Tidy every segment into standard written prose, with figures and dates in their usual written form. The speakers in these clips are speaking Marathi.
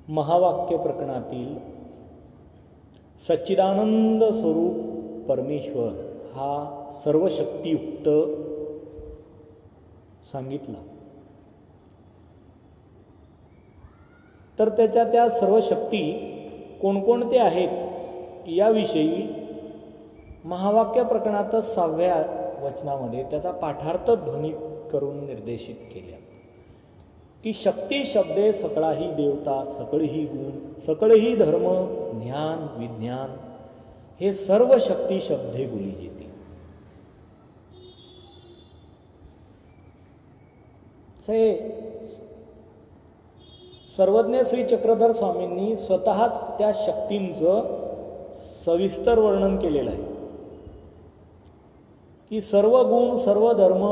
महावाक्य प्रकरणातील सच्चिदानंद स्वरूप परमेश्वर हा सर्वशक्तियुक्त सांगितला, तर त्याच्या त्या सर्व शक्ती कोणकोणते आहेत याविषयी महावाक्य प्रकरणातच 6व्या वचनामध्ये त्याचा पाठार्थ ध्वनित करून निर्देशित केला की शक्ती शब्दे सकळाही देवता, सकळही गुण, सकळही धर्म, ज्ञान, विज्ञान हे सर्व शक्ती शब्दे बोली जेते. सर्वज्ञ श्री चक्रधर स्वामींनी स्वतःच त्या शक्तींचं सविस्तर वर्णन केलेलं आहे की सर्व गुण, सर्व धर्म,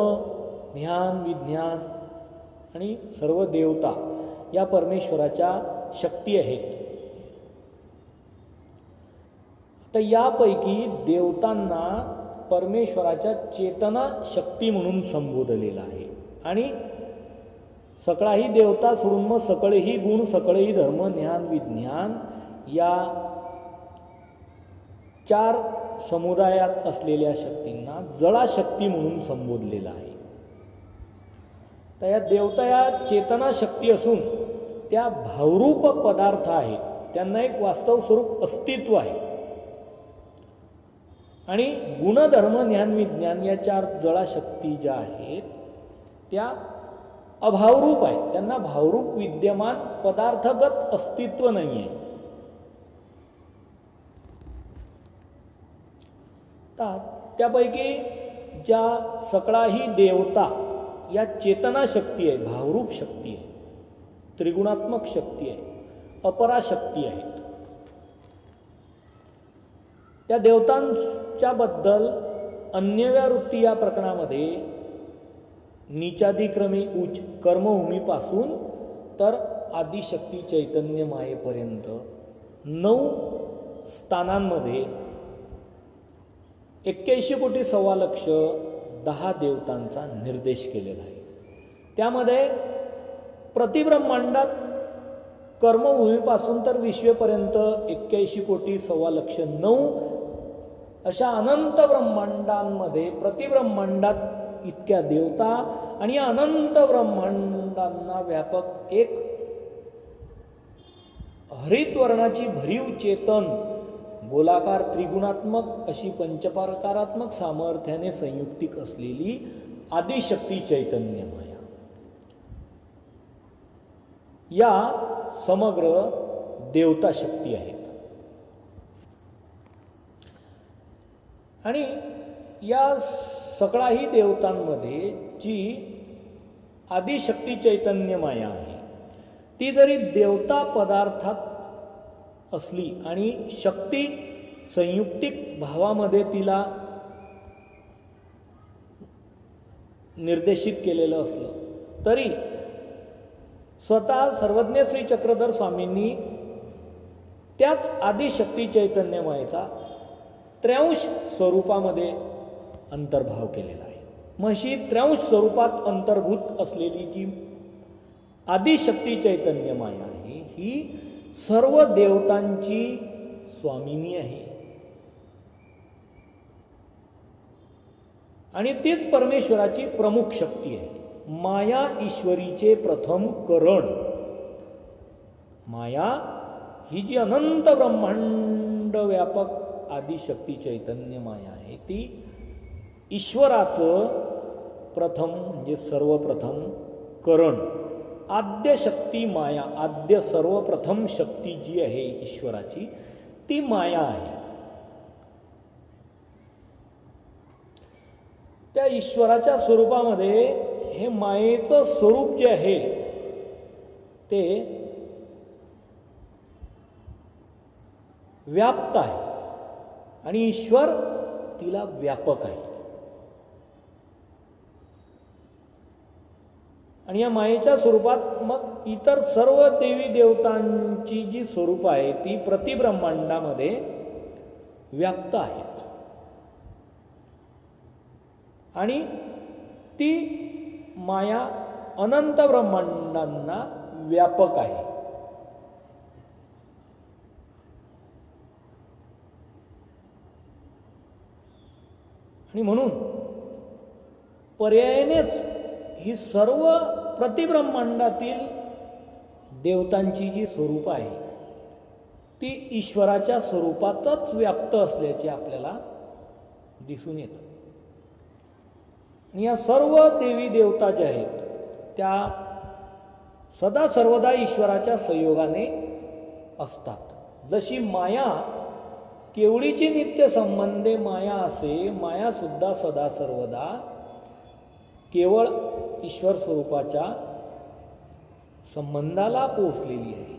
ज्ञान, विज्ञान आणि सर्व देवता या परमेश्वराच्या शक्ती आहेत. तर यापैकी देवतांना परमेश्वराच्या चेतना शक्ती म्हणून संबोधलेलं आहे आणि सकळाही देवता सोडून मग सकळही गुण, सकळही धर्म, ज्ञान, विज्ञान या 4 समुदायात असलेल्या शक्तींना जळाशक्ती म्हणून संबोधलेलं आहे. तर या देवता या चेतना शक्ती असून त्या भावरूप पदार्थ आहेत, त्यांना एक वास्तव स्वरूप अस्तित्व आहे आणि गुणधर्म, ज्ञान, विज्ञान या 4 जळाशक्ती ज्या आहेत त्या अभावरूप आहेत, त्यांना भावरूप विद्यमान पदार्थगत अस्तित्व नाही आहे. त्यापैकी ज्या सकळाही देवता या चेतना शक्ती आहे, भावरूप शक्ती आहे, त्रिगुणात्मक शक्ती आहे, अपराशक्ती आहेत. त्या देवतांच्या बद्दल अन्यव्यावृत्ती या प्रकरणामध्ये नीचादिक्रमी उच्च कर्मभूमीपासून तर आदिशक्ती चैतन्य मायेपर्यंत 9 स्थानांमध्ये 81 कोटी सव्वा लक्ष 10 देवतांचा निर्देश केलेला आहे. त्यामध्ये प्रतिब्रह्मांडात कर्मभूमीपासून तर विश्वेपर्यंत 81 कोटी सव्वा लक्ष 9 अशा अनंत ब्रह्मांडांमध्ये प्रतिब्रह्मांडात इतक्या देवता आणि या अनंत ब्रह्मांडांना व्यापक एक हरित वर्णाची भरीव चेतन गोलाकार त्रिगुणात्मक अशी पंचप्रकारात्मक सामर्थ्याने संयुक्तिक असलेली आदिशक्ती चैतन्य माया या समग्र देवता शक्ती आहेत. आणि या सकळाही देवतांमध्ये जी आदिशक्ती चैतन्य माया आहे ती जरी देवता पदार्थात असली आणि शक्ती संयुक्तिक भावामध्ये तिला निर्देशित केलेलं असलं तरी स्वतः सर्वज्ञ श्री चक्रधर स्वामींनी त्याच आदिशक्ती चैतन्य मायेचा 83 स्वरूपामध्ये अंतर्भाव केलेला आहे. मग ही 83 स्वरूपात अंतर्भूत असलेली जी आदिशक्ती चैतन्य माया आहे ही सर्व देवतांची स्वामिनी आहे आणि तीच परमेश्वराची प्रमुख शक्ती आहे. माया ईश्वरीचे प्रथम करण. माया ही जी अनंत ब्रह्मांड व्यापक आदिशक्ती चैतन्य माया आहे ती ईश्वराचं प्रथम म्हणजे सर्वप्रथम करण. आद्य शक्ती माया, आद्य सर्वप्रथम शक्ती जी आहे ईश्वराची ती माया आहे. त्या ईश्वराच्या स्वरूपामध्ये हे मायेचं स्वरूप जे आहे ते व्याप्त आहे आणि ईश्वर तिला व्यापक आहे. आणि या मायेच्या स्वरूपात मग इतर सर्व देवी देवतांची जी स्वरूप आहे ती प्रतिब्रह्मांडामध्ये व्याप्त आहेत आणि ती माया अनंत ब्रह्मांडांना व्यापक आहे. आणि म्हणून पर्यायानेच ही सर्व प्रतिब्रह्मांडातील देवतांची जी स्वरूप आहे ती ईश्वराच्या स्वरूपातच व्याप्त असल्याचे आपल्याला दिसून येतं. आणि या सर्व देवी देवता ज्या आहेत त्या सदा सर्वदा ईश्वराच्या संयोगाने असतात. जशी माया केवळीची नित्य संबंधे माया असे, माया सुद्धा सदा सर्वदा केवळ ईश्वर स्वरूपाच्या संबंधाला पोचलेली आहे.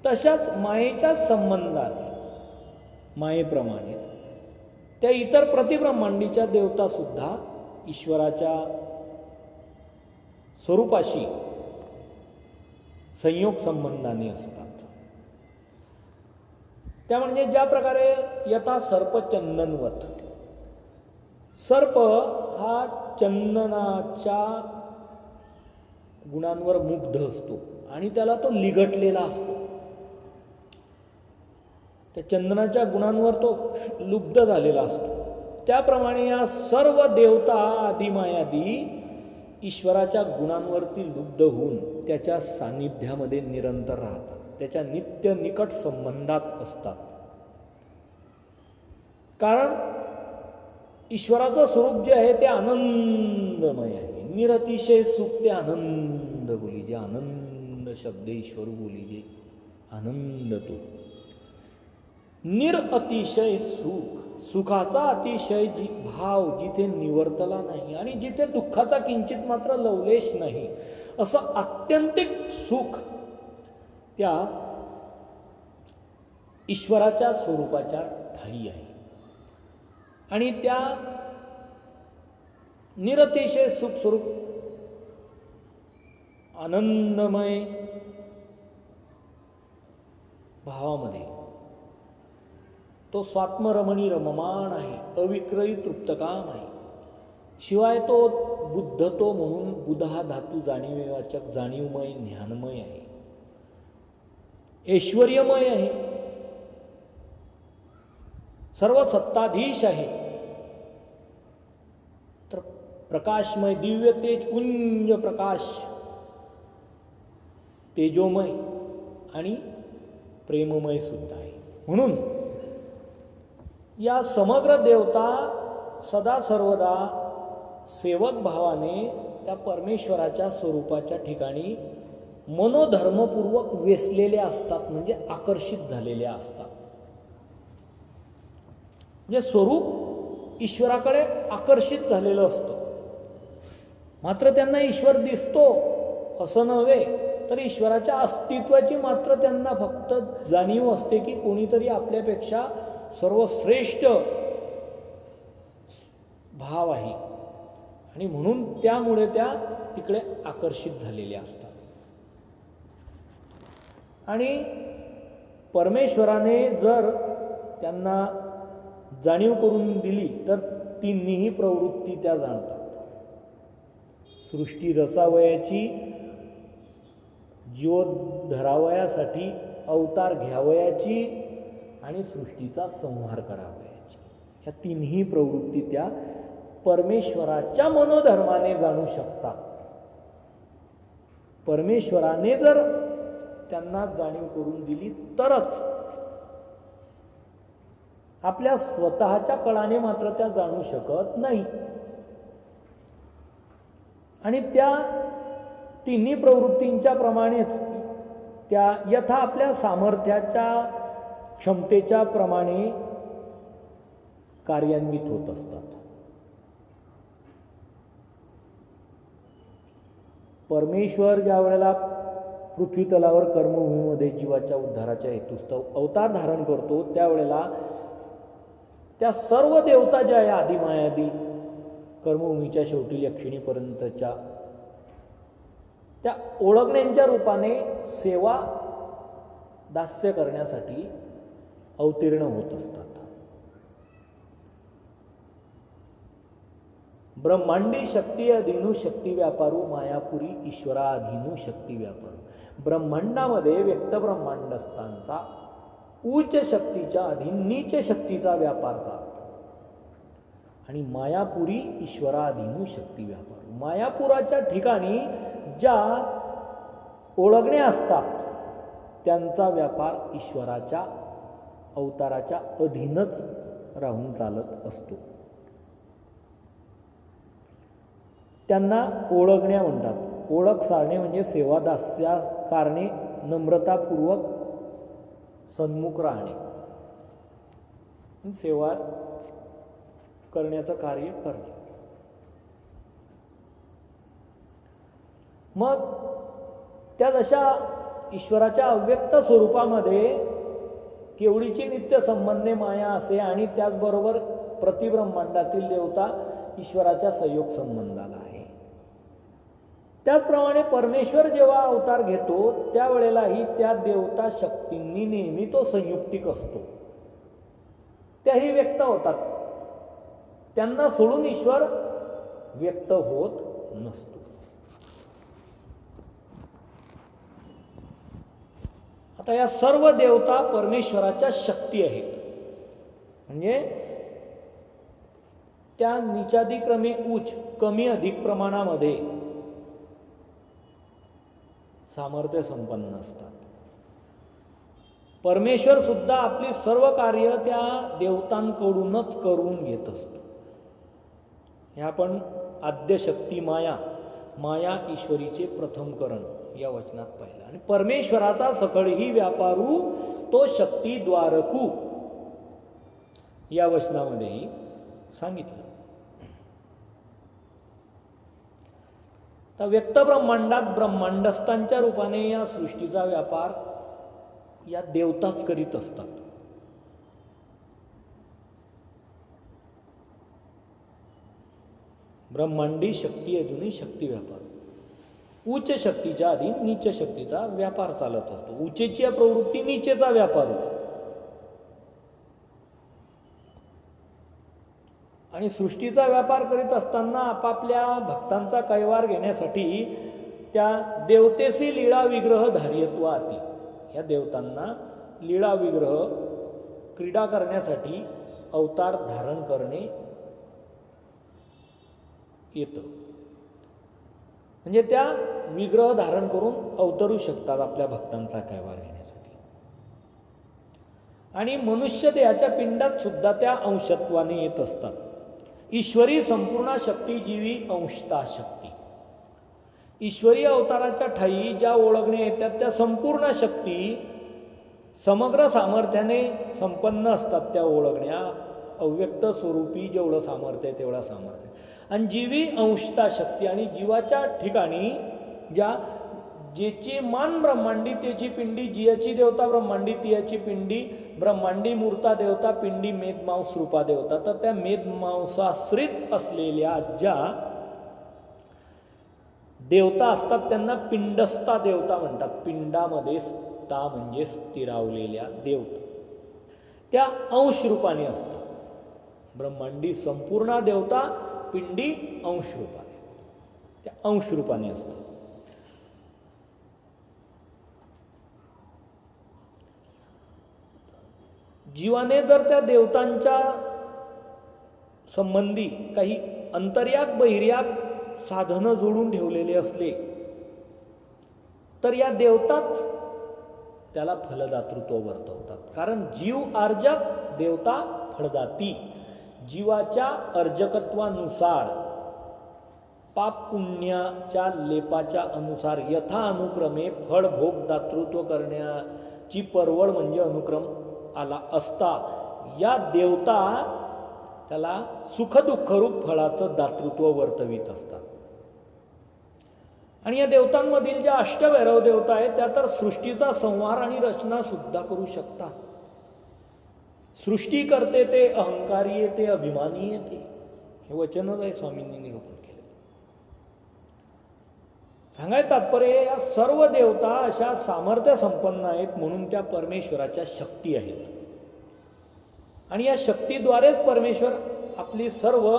तशाच मायेच्या संबंधाने मायेप्रमाणेच त्या इतर प्रतिब्रह्मांडीच्या देवता सुद्धा ईश्वराच्या स्वरूपाशी संयोग संबंधाने असतात. त्या म्हणजे ज्या प्रकारे यथा सर्प चंदनवत, सर्प हा चंदनाच्या गुणांवर मुग्ध असतो आणि त्याला तो लिगटलेला असतो. त्या चंदनाच्या गुणांवर तो लुब्ध झालेला असतो. त्याप्रमाणे या सर्व देवता आदिमायादी ईश्वराच्या गुणांवरती लुब्ध होऊन त्याच्या सान्निध्यामध्ये निरंतर राहतात, त्याच्या नित्य निकट संबंधात असतात. कारण ईश्वराचं स्वरूप जे आहे ते आनंदमय आहे. निरतिशय सुख ते आनंद बोली जे, आनंद शब्द ईश्वर बोली जे आनंद तो निरअतिशय सुख, सुखाचा अतिशय भाव जिथे निवर्तला नाही आणि जिथे दुःखाचा किंचित मात्र लवलेश नाही, असं आत्यंतिक सुख त्या ईश्वराच्या स्वरूपाच्या ठायी आहे. आणि त्या निरतिशय सुख स्वरूप आनंदमय भावामध्ये तो स्वात्मरमणी रममाण आहे, अविक्रयी तृप्तकाम आहे. शिवाय तो बुद्ध तो म्हणून बुध हा धातू जाणीववाचक, जाणीवमय, ज्ञानमय आहे, ऐश्वर्यमय आहे, सर्व सत्ताधीश आहे, तर प्रकाशमय, दिव्य तेज, पुंज प्रकाश, तेजोमय आणि प्रेममय सुद्धा आहे. म्हणून या समग्र देवता सदा सर्वदा सेवक भावाने त्या परमेश्वराच्या स्वरूपाच्या ठिकाणी मनोधर्मपूर्वक वेसलेल्या असतात, म्हणजे आकर्षित झालेल्या असतात. म्हणजे स्वरूप ईश्वराकडे आकर्षित झालेलं असतं. मात्र त्यांना ईश्वर दिसतो असं नव्हे, तर ईश्वराच्या अस्तित्वाची मात्र त्यांना फक्त जाणीव असते की कोणीतरी आपल्यापेक्षा सर्वश्रेष्ठ भाव आहे आणि म्हणून त्यामुळे त्या तिकडे आकर्षित झालेल्या असतात. आणि परमेश्वराने जर त्यांना जाणीव करून दिली तर तिन्ही प्रवृत्ती त्या जाणतात. सृष्टी रचावयाची, जीव धरावयासाठी अवतार घ्यावयाची आणि सृष्टीचा संहार करावयाची, या तिन्ही प्रवृत्ती त्या परमेश्वराच्या मनोधर्माने जाणू शकतात. परमेश्वराने जर त्यांना जाणीव करून दिली तरच, आपल्या स्वतःच्या कळाने मात्र त्या जाणू शकत नाही. आणि त्या तिन्ही प्रवृत्तींच्या प्रमाणेच त्या यथा आपल्या सामर्थ्याच्या क्षमतेच्या प्रमाणे कार्यान्वित होत असतात. परमेश्वर ज्या वेळेला पृथ्वी तलावर कर्मभूमीमध्ये जीवाच्या उद्धाराच्या हेतुस्तव अवतार धारण करतो, त्यावेळेला त्या सर्व देवता ज्या आहे आदिमायादी कर्मभूमीच्या शेवटी यक्षिणीपर्यंतच्या, त्या ओळखण्यांच्या रूपाने सेवा दास्य करण्यासाठी अवतीर्ण होत असतात. ब्रह्मांडी शक्ती अधीनू शक्ती व्यापारू, मायापुरी ईश्वराधीनू शक्ती व्यापारू. ब्रह्मांडामध्ये व्यक्त ब्रह्मांडस्थांचा उच्च शक्तीच्या अधीन नीच शक्तीचा व्यापार करतो आणि मायापुरी ईश्वराधीनू शक्ती व्यापारू. मायापुराच्या ठिकाणी ज्या ओळखण्या असतात त्यांचा व्यापार ईश्वराच्या अवताराच्या अधीनच राहून चालत असतो. त्यांना ओळखण्या म्हणतात. ओळख सारणे म्हणजे सेवादास्या कारणे नम्रतापूर्वक सन्मुख राहणे, सेवा करण्याचं कार्य करणे. मग त्या जशा ईश्वराच्या अव्यक्त स्वरूपामध्ये केवढीची नित्य संबंधे माया असे आणि त्याचबरोबर प्रतिब्रह्मांडातील देवता ईश्वराच्या संयोग संबंधाला आहे. त्याचप्रमाणे परमेश्वर जेव्हा अवतार घेतो त्यावेळेलाही त्या देवता शक्तींनी नेहमी तो संयुक्तिक असतो. त्याही व्यक्त होतात. त्यांना सोडून ईश्वर व्यक्त होत नसतो. आता या सर्व देवता परमेश्वराच्या शक्ती आहेत. म्हणजे त्या निचादिक्रमे उच्च कमी अधिक प्रमाणामध्ये सामर्थ्य संपन्न असतात. परमेश्वर सुद्धा आपली सर्व कार्य त्या देवतांकडूनच करून घेत असतो. हे आपण आद्यशक्ती माया, माया ईश्वरीचे प्रथमकरण या वचनात पाहिलं. आणि परमेश्वराचा सकळही व्यापारू तो शक्ती द्वारकू या वचनामध्येही सांगितलं. तर व्यक्त ब्रह्मांडात ब्रह्मांडस्थांच्या रूपाने या सृष्टीचा व्यापार या देवताच करीत असतात. ब्रह्मांडी शक्ती अजूनही शक्ती व्यापार. उच्च शक्तीच्या आधी नीच शक्तीचा व्यापार चालत असतो. उच्चेची प्रवृत्ती नीचेचा व्यापार होतो. आणि सृष्टीचा व्यापार करीत असताना आपापल्या भक्तांचा कैवार घेण्यासाठी त्या देवतेसी लीळा विग्रह धार्यत्व आती. या देवतांना लीळा विग्रह क्रीडा करण्यासाठी अवतार धारण करणे येतं. म्हणजे त्या विग्रह धारण करून अवतरू शकतात आपल्या भक्तांचा कैवार घेण्यासाठी. आणि मनुष्य देहाच्या पिंडात सुद्धा त्या अंशत्वाने येत असतात. ईश्वरी संपूर्ण शक्ती जीवी अंशता शक्ती. ईश्वरी अवताराच्या ठायी ज्या ओळखण्या येतात त्या संपूर्ण शक्ती समग्र सामर्थ्याने संपन्न असतात. त्या ओळखण्या अव्यक्त स्वरूपी जेवढं सामर्थ्य आहे तेवढा सामर्थ्य. आणि जीवी अंशता शक्ती आणि जीवाच्या ठिकाणी ज्या जेची मान ब्रह्मांडी त्याची पिंडी, जियाची देवता ब्रह्मांडी तियाची पिंडी, ब्रह्मांडी मूर्ता देवता पिंडी मेदमांस रूपा देवता. तर त्या मेदमांसाश्रित असलेल्या ज्या देवता असतात त्यांना पिंडस्था देवता म्हणतात. पिंडामध्ये स्था म्हणजे स्थिरावलेल्या देवता त्या अंश रूपाने असतात. ब्रह्मांडी संपूर्ण देवता पिंडी अंश रूपाने, त्या अंश रूपाने असतात. जीवाने जर त्या देवतांच्या संबंधी काही अंतर्याग बहिर्याग साधनं जोडून ठेवलेले असले तर या देवताच त्याला फलदातृत्व वर्तवतात. कारण जीव अर्जक, देवता फलदाती. जीवाच्या अर्जकत्वानुसार पाप पुण्याच्या लेपाच्या अनुसार यथा अनुक्रमे फळ भोग दातृत्व करण्याची परवड म्हणजे अनुक्रम आला असता या देवता त्याला सुखदुःखरूप फळाचं दातृत्व वर्तवित असतात. आणि या देवतांमधील ज्या अष्टभैरव देवता आहेत त्या तर सृष्टीचा संहार आणि रचना सुद्धा करू शकतात. सृष्टी करते ते अहंकारी येते, अभिमानी येते. हे वचनच आहे स्वामींनी निरूपण केलं. सांगाय तात्पर्य या सर्व देवता अशा सामर्थ्य संपन्न आहेत म्हणून त्या परमेश्वराच्या शक्ती आहेत. आणि या शक्तीद्वारेच परमेश्वर आपली सर्व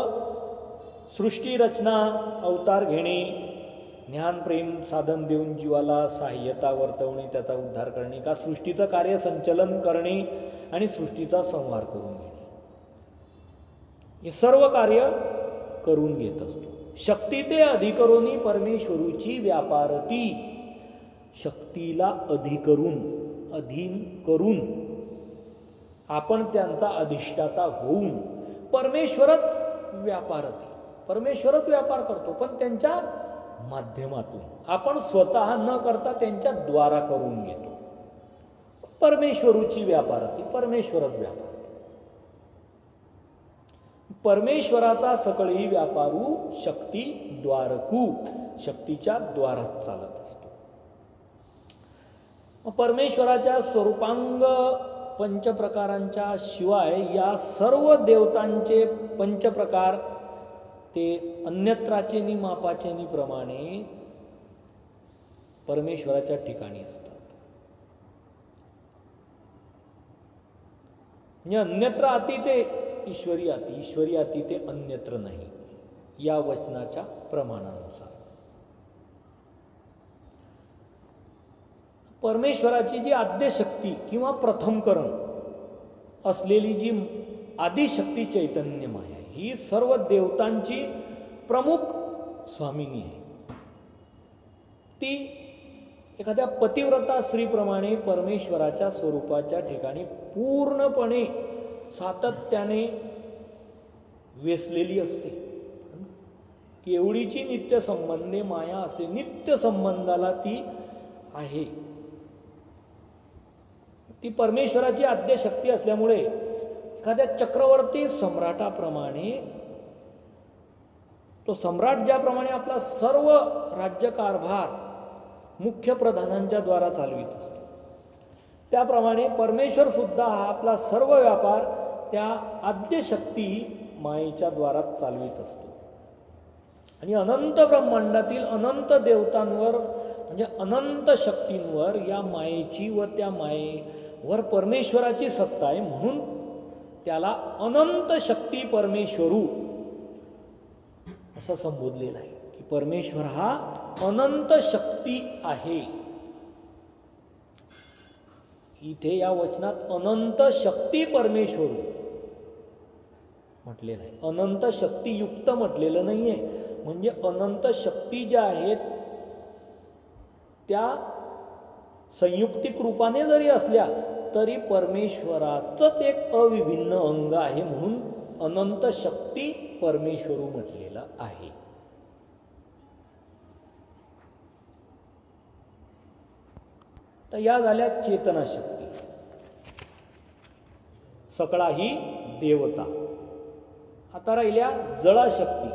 सृष्टी रचना, अवतार घेणे, ज्ञान प्रेम साधन देऊन जीवाला सहाय्यता वर्तवणे, त्याचा उद्धार करणे, का सृष्टीचं कार्य संचलन करणे आणि सृष्टीचा संहार करून घेणे. हे सर्व कार्य करून घेत असतो. शक्ती ते अधिकरोनी परमेश्वरूची व्यापारती. शक्तीला अधीन करून आपण त्यांचा अधिष्ठाता होऊन परमेश्वरच व्यापारती. परमेश्वरच व्यापार करतो, पण त्यांच्या माध्यमातून. आपण स्वतः न करता त्यांच्या द्वारा करून घेतो. परमेश्वरूची व्यापारती, परमेश्वरच व्यापार. परमेश्वराचा सकळही व्यापारू शक्ती द्वारकू. शक्तीच्या द्वारात चालत असतो. परमेश्वराच्या स्वरूपांग पंचप्रकारांच्या शिवाय या सर्व देवतांचे पंचप्रकार ते अन्यत्राचे नि मापाचे नि प्रमाणे परमेश्वराच्या ठिकाणी असतात. म्हणजे अन्यत्र अति ते ईश्वरी अति, ईश्वरी अति ते अन्यत्र नाही, या वचनाच्या प्रमाणानुसार. परमेश्वराची जी आद्यशक्ती किंवा प्रथमकरण असलेली जी आदिशक्ती चैतन्यमय आहे, ही सर्व देवतांची प्रमुख स्वामिनी आहे. ती एखाद्या पतिव्रता स्त्रीप्रमाणे परमेश्वराच्या स्वरूपाच्या ठिकाणी पूर्णपणे सातत्याने वेसलेली असते. केवढीची नित्य संबंधे माया असे नित्य संबंधाला ती आहे. ती परमेश्वराची आद्यशक्ती असल्यामुळे एखाद्या चक्रवर्ती सम्राटाप्रमाणे तो सम्राट ज्याप्रमाणे आपला सर्व राज्यकारभार मुख्य प्रधानांच्या द्वारा चालवित असतो, त्याप्रमाणे परमेश्वर सुद्धा हा आपला सर्व व्यापार त्या आद्यशक्ती मायेच्या द्वारा चालवित असतो. आणि अनंत ब्रह्मांडातील अनंत देवतांवर म्हणजे अनंत शक्तींवर या मायेची व त्या मायेवर परमेश्वराची सत्ता आहे. म्हणून त्याला अनंत शक्ती परमेश्वरू असं संबोधलेलं आहे की परमेश्वर हा अनंत शक्ती आहे. इथे या वचनात अनंत शक्ती परमेश्वरू म्हटलेलं आहे. अनंत शक्तियुक्त म्हटलेलं नाहीये. म्हणजे अनंत शक्ती ज्या आहेत त्या संयुक्तिक रूपाने जरी असल्या तरी परमेश्वराचंच एक अविभिन्न अंग आहे. म्हणून अनंत शक्ती परमेश्वरू म्हटलेलं आहे. तर या झाल्या चेतनाशक्ती. सकळा ही देवता. आता राहिल्या जळाशक्ती.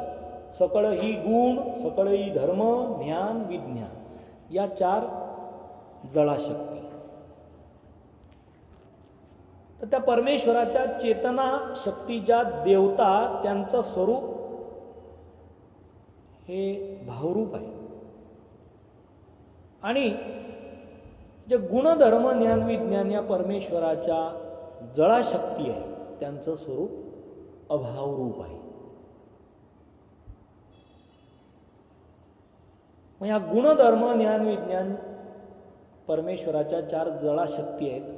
सकळ ही गुण, सकळ ही धर्म, ज्ञान, विज्ञान, या चार जळाशक्ती. तर त्या परमेश्वराच्या चेतना शक्तीच्या देवता त्यांचं स्वरूप हे भावरूप आहे. आणि जे गुणधर्म ज्ञान विज्ञान या परमेश्वराच्या जळाशक्ती आहे त्यांचं स्वरूप अभावरूप आहे. मग या गुणधर्म ज्ञान विज्ञान परमेश्वराच्या चार जळाशक्ती आहेत.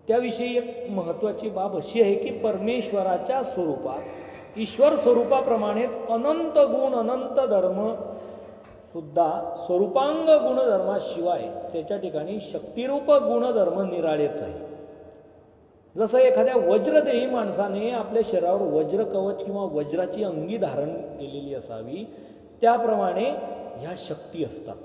त्याविषयी एक महत्वाची बाब अशी आहे की परमेश्वराच्या स्वरूपात ईश्वर स्वरूपाप्रमाणेच अनंत गुण अनंत धर्म सुद्धा स्वरूपांग गुणधर्माशिवाय त्याच्या ठिकाणी शक्तिरूप गुणधर्म निराळेच आहे. जसं एखाद्या वज्रदेही माणसाने आपल्या शरीरावर वज्र कवच किंवा वज्राची अंगी धारण केलेली असावी, त्याप्रमाणे ह्या शक्ती असतात.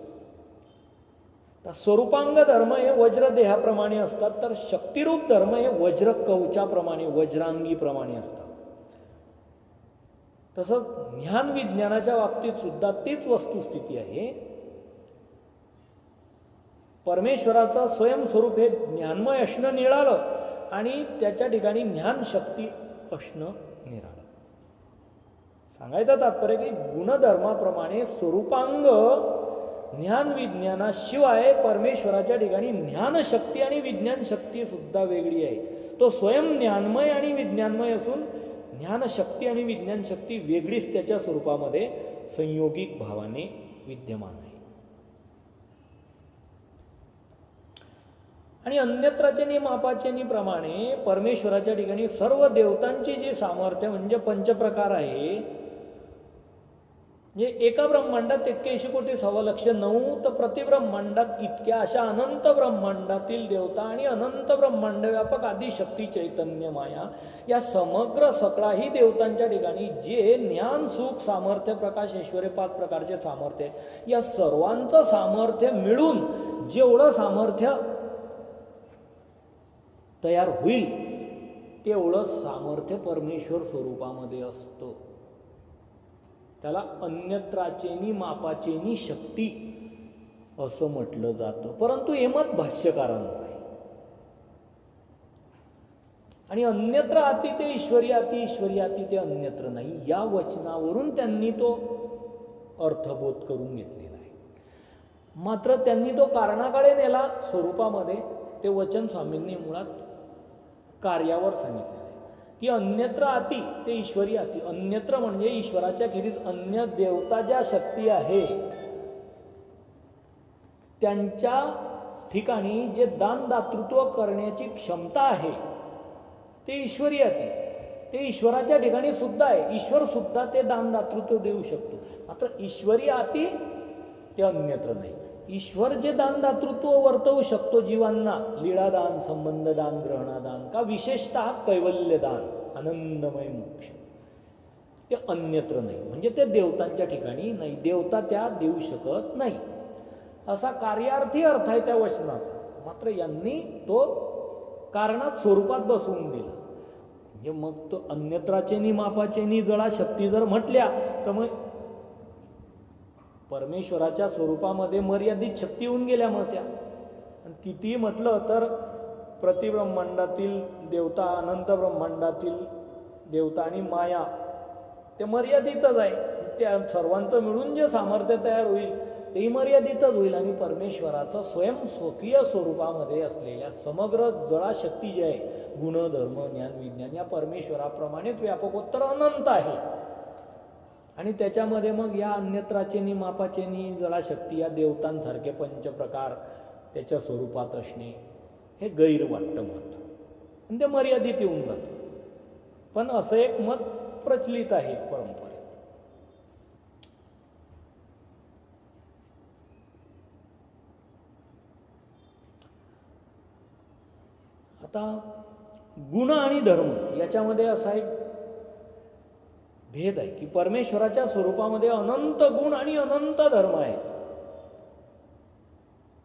तर स्वरूपांग धर्म हे वज्रदेहाप्रमाणे असतात, तर शक्तिरूप धर्म हे वज्र कवचाप्रमाणे वज्रांगीप्रमाणे असतात. तसंच ज्ञान विज्ञानाच्या बाबतीत सुद्धा तीच वस्तुस्थिती आहे. परमेश्वराचं स्वयंस्वरूप हे ज्ञानमय असणं निराळं आणि त्याच्या ठिकाणी ज्ञान शक्ती असणं निराळं. सांगायचं तात्पर्य की गुणधर्माप्रमाणे स्वरूपांग ज्ञान विज्ञानाशिवाय परमेश्वराच्या ठिकाणी ज्ञानशक्ती आणि विज्ञान शक्ती सुद्धा वेगळी आहे. तो स्वयं ज्ञानमय आणि विज्ञानमय असून ज्ञानशक्ती आणि विज्ञान शक्ती वेगळीच त्याच्या स्वरूपामध्ये संयोगिक भावाने विद्यमान आहे. आणि अन्यत्राचे मापाचे प्रमाणे परमेश्वराच्या ठिकाणी सर्व देवतांची जी सामर्थ्य म्हणजे पंचप्रकार आहे, म्हणजे एका ब्रह्मांडात 81 कोटी 1.25 तर प्रतिब्रह्मांडात इतक्या अशा अनंत ब्रह्मांडातील देवता आणि अनंत ब्रह्मांड व्यापक आदिशक्ती चैतन्य माया या समग्र सकळाही देवतांच्या ठिकाणी जे ज्ञान सुख सामर्थ्य प्रकाश ऐश्वर्य 5 प्रकारचे सामर्थ्य आहे, या सर्वांचं सामर्थ्य मिळून जेवढं सामर्थ्य तयार होईल तेवढं सामर्थ्य परमेश्वर स्वरूपामध्ये असतं. त्याला अन्यत्राचेनी मापाचेनी शक्ती असं म्हटलं जातं. परंतु हे मत भाष्यकारांचं आहे. आणि अन्यत्र आती ते ईश्वरी आती, ईश्वरी आती ते अन्यत्र नाही, या वचनावरून त्यांनी तो अर्थबोध करून घेतलेला आहे. मात्र त्यांनी तो कारणाकडे नेला स्वरूपामध्ये. ते वचन स्वामींनी मुळात कार्यावर सांगितलेलं आहे की अन्यत्र आती ते ईश्वरी आती. अन्यत्र म्हणजे ईश्वराच्या खेरीज अन्य देवता ज्या शक्ती आहे त्यांच्या ठिकाणी जे दान दातृत्व करण्याची क्षमता आहे ते ईश्वरी आती, ते ईश्वराच्या ठिकाणी सुद्धा आहे. ईश्वर सुद्धा ते दान दातृत्व देऊ शकतो. मात्र ईश्वरी आती ते अन्यत्र नाही. ईश्वर जे दान दातृत्व वर्तवू शकतो जीवांना, लीळादान, संबंधदान, ग्रहणादान का विशेषतः कैवल्यदान, आनंदमय मोक्ष, ते अन्यत्र नाही. म्हणजे ते देवतांच्या ठिकाणी नाही, देवता त्या देऊ शकत नाही, असा कार्यार्थी अर्थ आहे त्या वचनाचा. मात्र यांनी तो कारणात स्वरूपात बसवून दिला. म्हणजे मग तो अन्यत्राचेनी मापाचेनी जळा शक्ती जर म्हटल्या तर मग परमेश्वराच्या स्वरूपामध्ये मर्यादित शक्ती होऊन गेल्या. मग त्या किती म्हटलं तर प्रतिब्रह्मांडातील देवता, अनंत ब्रह्मांडातील देवता आणि माया ते मर्यादितच आहे. त्या सर्वांचं मिळून जे सामर्थ्य तयार होईल तेही मर्यादितच होईल. आणि परमेश्वराचं स्वयं स्वकीय स्वरूपामध्ये असलेल्या समग्र जळाशक्ती जी आहे, गुण धर्म ज्ञान विज्ञान या परमेश्वराप्रमाणेच व्यापकोत्तर अनंत आहे. आणि त्याच्यामध्ये मग या अन्यत्राचेनी मापाचेनी जळाशक्ती या देवतांसारखे पंचप्रकार त्याच्या स्वरूपात असणे हे गैर वाटतं मत, आणि ते मर्यादित येऊन जातं. पण असं एक मत प्रचलित आहे परंपरेत. आता गुण आणि धर्म याच्यामध्ये असा एक भेद आहे की परमेश्वराच्या स्वरूपामध्ये अनंत गुण आणि अनंत धर्म आहेत.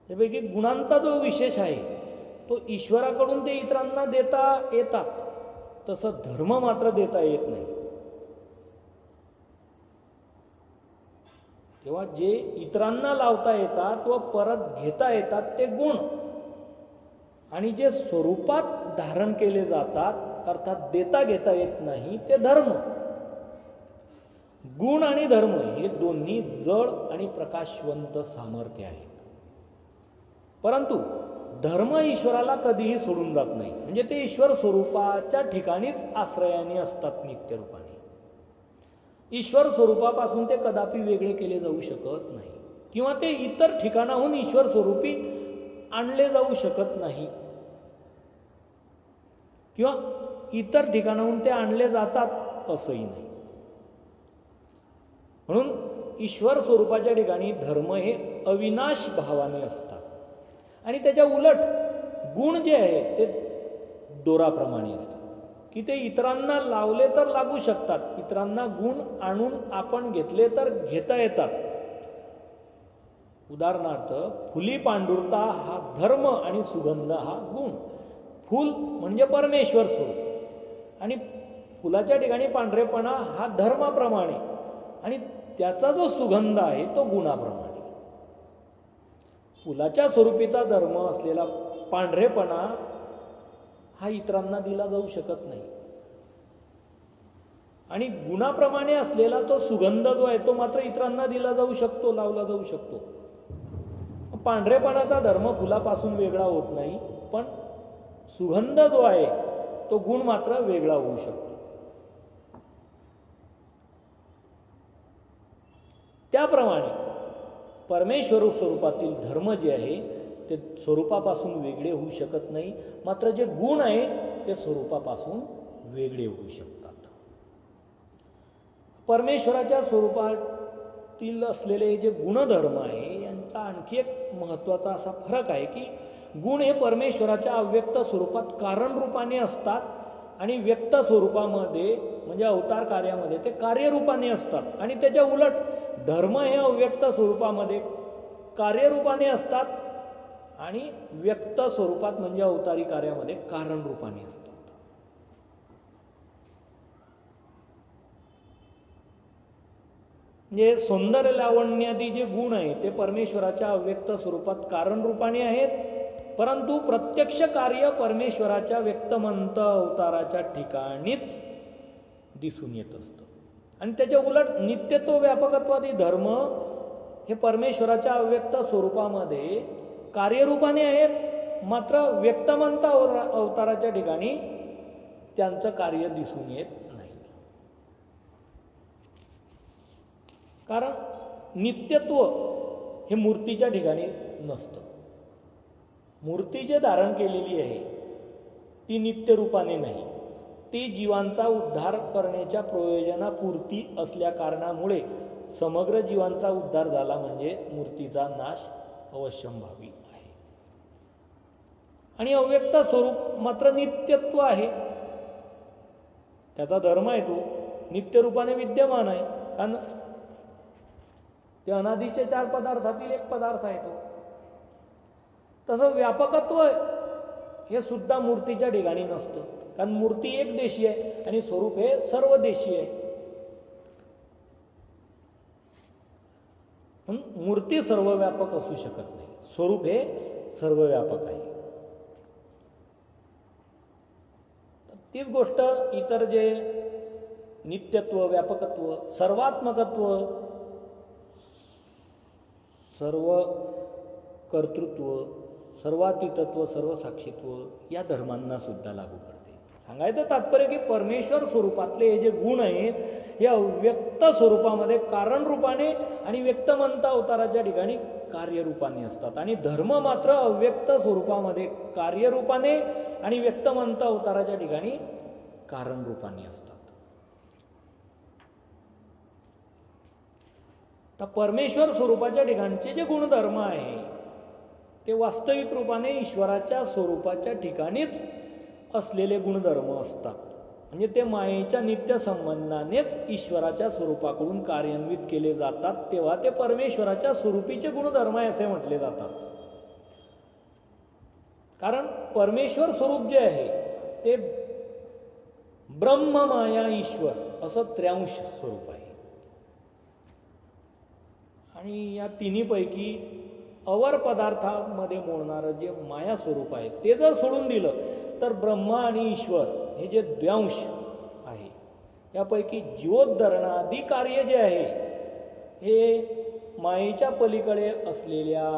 त्यापैकी गुणांचा जो विशेष आहे तो ईश्वराकडून ते इतरांना देता येतात, तसं धर्म मात्र देता येत नाही. तेव्हा जे इतरांना लावता येतात व परत घेता येतात ते गुण, आणि जे स्वरूपात धारण केले जातात अर्थात देता घेता येत नाही ते धर्म. गुण आणि धर्म हे दोन्ही जड आणि प्रकाशवंत सामर्थ्य आहेत. परंतु धर्म ईश्वराला कधीही सोडून जात नाही. म्हणजे ते ईश्वर स्वरूपाच्या ठिकाणीच आश्रयाने असतात नित्यरूपाने. ईश्वर स्वरूपापासून ते कदापि वेगळे केले जाऊ शकत नाही, किंवा ते इतर ठिकाणाहून ईश्वर स्वरूपी आणले जाऊ शकत नाही, किंवा इतर ठिकाणाहून ते आणले जातात असंही नाही. म्हणून ईश्वर स्वरूपाच्या ठिकाणी धर्म हे अविनाश भावाने असतात. आणि त्याच्या उलट गुण जे आहेत ते दोराप्रमाणे असतात, की ते इतरांना लावले तर लागू शकतात, इतरांना गुण आणून आपण घेतले तर घेता येतात. उदाहरणार्थ फुली पांडुरता हा धर्म आणि सुगंध हा गुण. फूल म्हणजे परमेश्वर स्वरूप आणि फुलाच्या ठिकाणी पांढरेपणा हा धर्माप्रमाणे, आणि त्याचा जो सुगंध आहे तो गुणाप्रमाणे. फुलाच्या स्वरूपीचा धर्म असलेला पांढरेपणा हा इतरांना दिला जाऊ शकत नाही, आणि गुणाप्रमाणे असलेला तो सुगंध जो आहे तो मात्र इतरांना दिला जाऊ शकतो, लावला जाऊ शकतो. पांढरेपणाचा धर्म फुलापासून वेगळा होत नाही, पण सुगंध जो आहे तो गुण मात्र वेगळा होऊ शकतो. त्याप्रमाणे परमेश्वर स्वरूपातील धर्म जे आहे ते स्वरूपापासून वेगळे होऊ शकत नाही, मात्र जे गुण आहे ते स्वरूपापासून वेगळे होऊ शकतात. परमेश्वराच्या स्वरूपातील असलेले जे गुणधर्म आहे यांचा आणखी एक महत्त्वाचा असा फरक आहे की गुण हे परमेश्वराच्या अव्यक्त स्वरूपात कारण रूपाने असतात आणि व्यक्त स्वरूपामध्ये म्हणजे अवतार कार्यामध्ये ते कार्यरूपाने असतात. आणि त्याच्या उलट धर्म हे अव्यक्त स्वरूपामध्ये कार्यरूपाने असतात आणि व्यक्त स्वरूपात म्हणजे अवतारी कार्यामध्ये कारण रूपाने असतात. म्हणजे सौंदर्य लावण्यादी जे गुण आहे ते परमेश्वराच्या अव्यक्त स्वरूपात कारण रूपाने आहेत, परंतु प्रत्यक्ष कार्य परमेश्वराच्या व्यक्तमंत अवताराच्या ठिकाणीच दिसून येत असतं. आणि त्याच्या उलट नित्यत्व व्यापकत्वादी धर्म हे परमेश्वराच्या अव्यक्त स्वरूपामध्ये कार्यरूपाने आहेत, मात्र व्यक्तमंत अवताराच्या ठिकाणी त्यांचं कार्य दिसून येत नाही. कारण नित्यत्व हे मूर्तीच्या ठिकाणी नसतं. मूर्ती जे धारण केलेली आहे ती नित्य रूपाने नाही, ती जीवांचा उद्धार करण्याच्या प्रयोजनापुरती असल्या कारणामुळे समग्र जीवांचा उद्धार झाला म्हणजे मूर्तीचा नाश अवश्यंभावी आहे. आणि अव्यक्त स्वरूप मात्र नित्यत्व आहे, त्याचा धर्म आहे तो नित्य रूपाने विद्यमान आहे, कारण ते अनादीचे 4 पदार्थातील एक पदार्थ आहे तो. तसं व्यापकत्व हे सुद्धा मूर्तीच्या ठिकाणी नसतं, कारण मूर्ती एक देशी आहे आणि स्वरूप हे सर्व देशी आहे. मूर्ती सर्व व्यापक असू शकत नाही, स्वरूप हे सर्व व्यापक आहे. तीच गोष्ट इतर जे नित्यत्व, व्यापकत्व, सर्वात्मकत्व, सर्व कर्तृत्व, सर्वातीतत्व, सर्व साक्षीत्व या धर्मांना सुद्धा लागू पडते. सांगायचं तात्पर्य की परमेश्वर स्वरूपातले हे जे गुण आहेत हे अव्यक्त स्वरूपामध्ये कारण रूपाने आणि व्यक्तमंत अवताराच्या ठिकाणी कार्यरूपाने असतात, आणि धर्म मात्र अव्यक्त स्वरूपामध्ये कार्यरूपाने आणि व्यक्तमंत अवताराच्या ठिकाणी कारण रूपाने असतात. तर परमेश्वर स्वरूपाच्या ठिकाणचे जे गुणधर्म आहे ते वास्तविक रूपाने ईश्वराच्या स्वरूपाच्या ठिकाणीच असलेले गुणधर्म असतात. म्हणजे ते मायेच्या नित्य संबंधानेच ईश्वराच्या स्वरूपाकडून कार्यान्वित केले जातात, तेव्हा ते परमेश्वराच्या स्वरूपीचे गुणधर्म आहे असे म्हटले जातात. कारण परमेश्वर स्वरूप जे आहे ते ब्रह्म माया ईश्वर असं त्र्यांश स्वरूप आहे. आणि या तिन्हीपैकी अवर पदार्थामध्ये मोडणारं जे माया स्वरूप आहे ते जर सोडून दिलं तर ब्रह्मा आणि ईश्वर हे जे द्व्यांश आहे यापैकी जीवोद्धरणादी कार्य जे आहे हे मायेच्या पलीकडे असलेल्या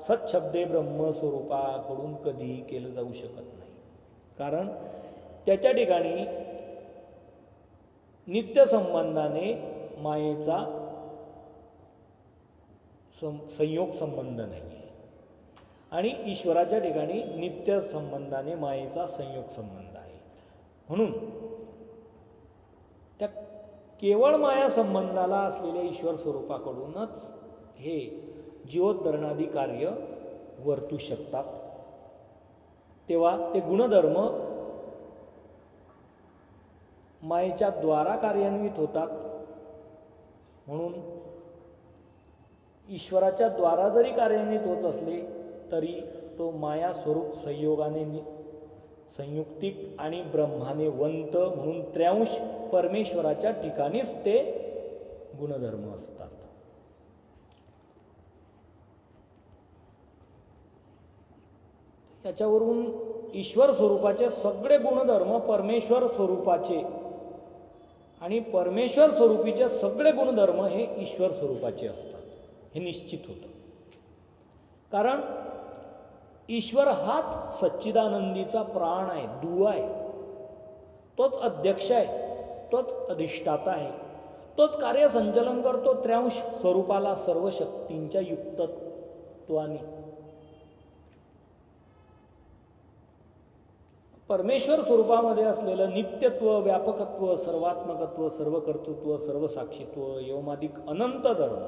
सत्शब्दे ब्रह्म स्वरूपाकडून कधीही केलं जाऊ शकत नाही. कारण त्याच्या ठिकाणी नित्य संबंधाने मायेचा संयोग संबंध नाही आहे, आणि ईश्वराच्या ठिकाणी नित्य संबंधाने मायेचा संयोग संबंध आहे. म्हणून त्या केवळ माया संबंधाला असलेल्या ईश्वर स्वरूपाकडूनच हे जीवोद्धरणादी कार्य वर्तू शकतात. तेव्हा ते गुणधर्म मायेच्या द्वारा कार्यान्वित होतात. म्हणून ईश्वराच्या द्वारा जरी कार्यान्वित होत असले तरी तो माया स्वरूप संयोगाने संयुक्तिक आणि ब्रह्माने वंत म्हणून त्र्यांश परमेश्वराच्या ठिकाणीच ते गुणधर्म असतात. याच्यावरून ईश्वर स्वरूपाचे सगळे गुणधर्म परमेश्वर स्वरूपाचे आणि परमेश्वर स्वरूपीचे सगळे गुणधर्म हे ईश्वर स्वरूपाचे असतात हे निश्चित होतं. कारण ईश्वर हाच सच्चिदानंदीचा प्राण आहे, दुवा आहे, तोच अध्यक्ष आहे, तोच अधिष्ठाता आहे, तोच कार्यसंचलन करतो त्र्यांश स्वरूपाला सर्व शक्तींच्या युक्तत्वाने. परमेश्वर स्वरूपामध्ये असलेलं नित्यत्व, व्यापकत्व, सर्वात्मकत्व, सर्वकर्तृत्व, सर्वसाक्षीत्व, एवमादिक अनंत धर्म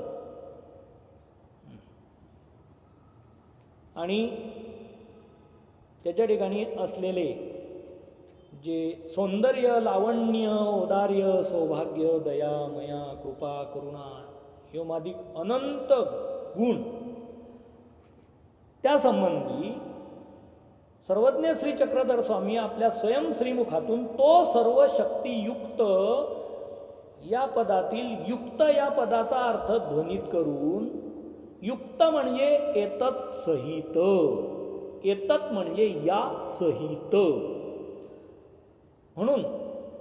आणि त्याच्या ठिकाणी असलेले जे सौंदर्य, लावण्य, औदार्य, सौभाग्य, दया, मया, कृपा, करुणा, एवमादिक अनंत गुण, त्या संबंधी सर्वज्ञ श्री चक्रधर स्वामी आपल्या स्वयं श्रीमुखातून तो सर्व शक्तियुक्त या पदातील युक्त या पदाचा अर्थ ध्वनित करून, युक्त म्हणजे एतत् सहित, एतत् म्हणजे या सहित, म्हणून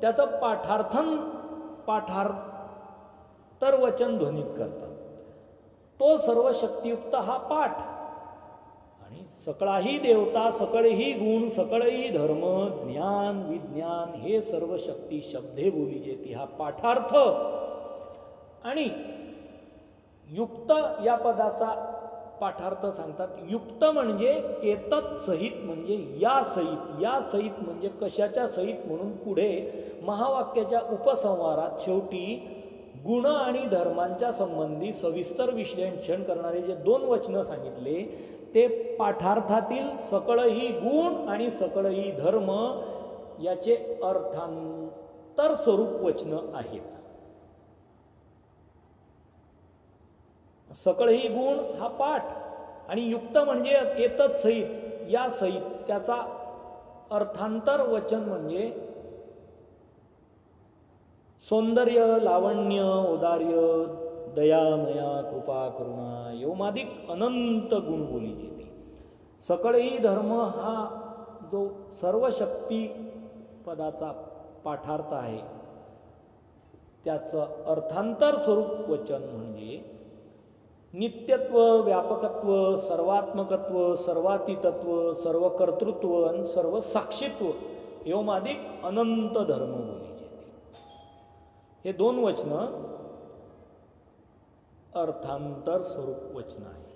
त्याचं पाठार्थ वचन ध्वनित करतात. तो सर्व शक्तियुक्त हा पाठ आणि सकळाही देवता, सकळही गुण, सकळही धर्म, ज्ञान, विज्ञान हे सर्व शक्ती शब्दे बोली जेती हा पाठार्थ. आणि युक्त या पदाचा पाठार्थ सांगतात. युक्त म्हणजे एतत् सहित म्हणजे या सहित, या सहित म्हणजे कशाच्या सहित, म्हणून पुढे महावाक्याच्या उपसंहारात शेवटी गुण आणि धर्मांच्या संबंधी सविस्तर विश्लेषण करणारे जे दोन वचनं सांगितले ते पाठार्थातील सकळही गुण आणि सकळही धर्म याचे अर्थांतर स्वरूप वचनं आहेत. सकळही गुण हा पाठ आणि युक्त म्हणजे एतत् सहित, या सहित, त्याचा अर्थांतर वचन म्हणजे सौंदर्य, लावण्य, औदार्य, दया, मया, कृपा, करुणा, एवमादिक अनंत गुण बोली जेते. सकळही धर्म हा जो सर्व शक्ती पदाचा पाठार्थ आहे त्याचं अर्थांतर स्वरूप वचन म्हणजे नित्यत्व, व्यापकत्व, सर्वात्मकत्व, सर्वातीतत्व, सर्वकर्तृत्व आणि सर्व साक्षीत्व एवमादिक अनंत धर्म बोली जेते. हे दोन वचनं अर्थांतर स्वरूप वचन आहे.